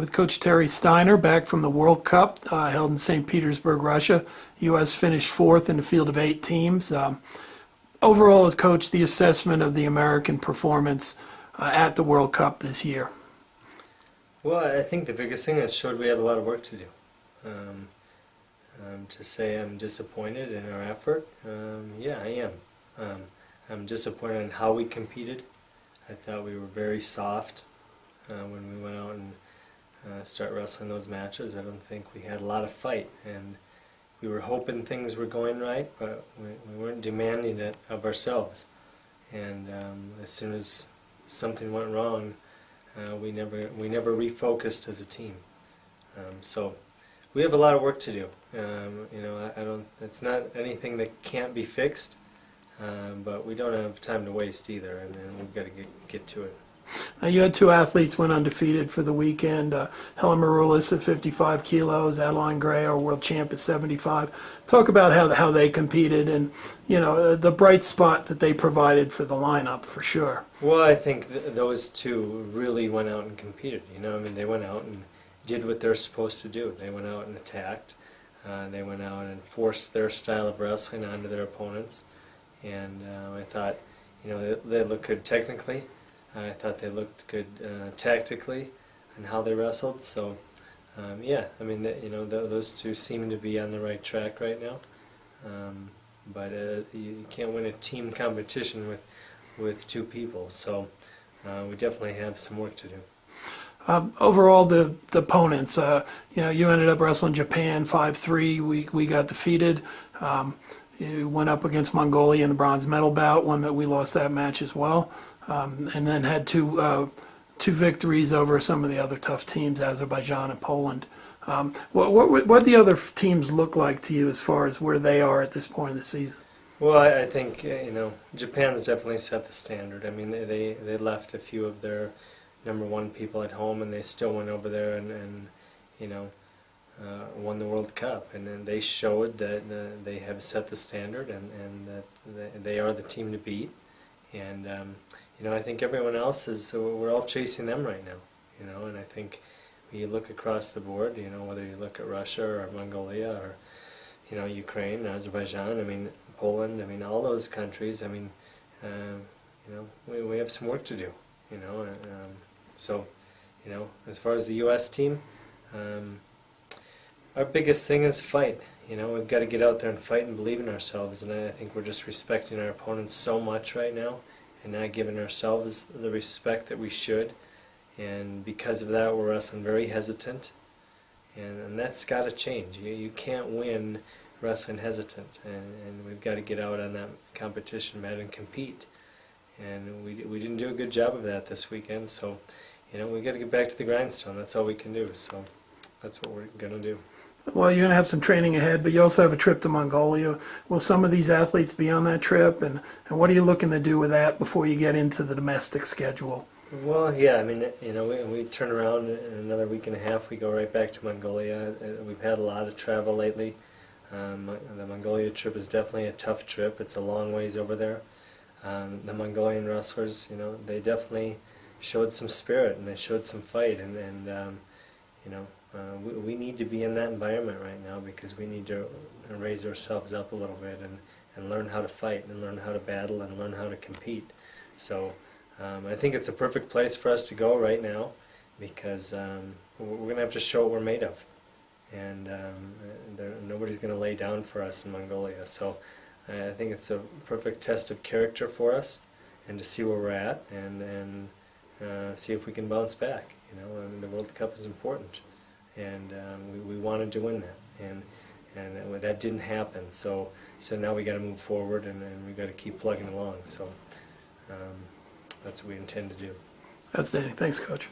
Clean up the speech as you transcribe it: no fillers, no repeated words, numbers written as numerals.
with Coach Terry Steiner, back from the World Cup held in St. Petersburg, Russia. U.S. finished fourth in a field of 8 teams. Overall, as coach, the assessment of the American performance at the World Cup this year. Well, I think the biggest thing that showed we have a lot of work to do. To say I'm disappointed in our effort, yeah, I am. I'm disappointed in how we competed. I thought we were very soft when we went out and start wrestling those matches. I don't think we had a lot of fight, and we were hoping things were going right, but we weren't demanding it of ourselves. And as soon as something went wrong, we never refocused as a team. So we have a lot of work to do. I don't. It's not anything that can't be fixed, but we don't have time to waste either, and we've got to get to it. You had 2 athletes went undefeated for the weekend. Helen Maroulis at 55 kilos, Adeline Gray, our world champ, at 75. Talk about how they competed and the bright spot that they provided for the lineup for sure. Well, I think those 2 really went out and competed. They went out and did what they're supposed to do. They went out and attacked. They went out and forced their style of wrestling onto their opponents. And I thought, they looked good technically. I thought they looked good tactically and how they wrestled. So, yeah, those 2 seem to be on the right track right now. But you can't win a team competition with 2 people. So we definitely have some work to do. Overall, the opponents, you ended up wrestling Japan 5-3. We got defeated. You went up against Mongolia in the bronze medal bout, one that we lost that match as well. And then had two victories over some of the other tough teams, Azerbaijan and Poland. What the other teams look like to you as far as where they are at this point of the season? Well, I think Japan's definitely set the standard. They left a few of their number 1 people at home, and they still went over there and won the World Cup. And then they showed that they have set the standard and that they are the team to beat. And I think everyone else we're all chasing them right now. And I think when you look across the board, whether you look at Russia or Mongolia or Ukraine, Azerbaijan, Poland, all those countries, we have some work to do. So, as far as the U.S. team, our biggest thing is fight. We've got to get out there and fight and believe in ourselves, and I think we're just respecting our opponents so much right now and not giving ourselves the respect that we should, and because of that we're wrestling very hesitant, and that's got to change. You can't win wrestling hesitant, and we've got to get out on that competition mat and compete, and we didn't do a good job of that this weekend, so we've got to get back to the grindstone. That's all we can do, so that's what we're going to do. Well, you're going to have some training ahead, but you also have a trip to Mongolia. Will some of these athletes be on that trip, and what are you looking to do with that before you get into the domestic schedule? Well, yeah, we turn around in another week and a half. We go right back to Mongolia. We've had a lot of travel lately. The Mongolia trip is definitely a tough trip. It's a long ways over there. The Mongolian wrestlers, they definitely showed some spirit and they showed some fight, and we need to be in that environment right now because we need to raise ourselves up a little bit and learn how to fight and learn how to battle and learn how to compete. So I think it's a perfect place for us to go right now because we're going to have to show what we're made of, and nobody's going to lay down for us in Mongolia. So I think it's a perfect test of character for us and to see where we're at and see if we can bounce back. The World Cup is important. And we wanted to win that, and that didn't happen. So now we got to move forward, and we got to keep plugging along. So that's what we intend to do. Outstanding. Thanks, Coach.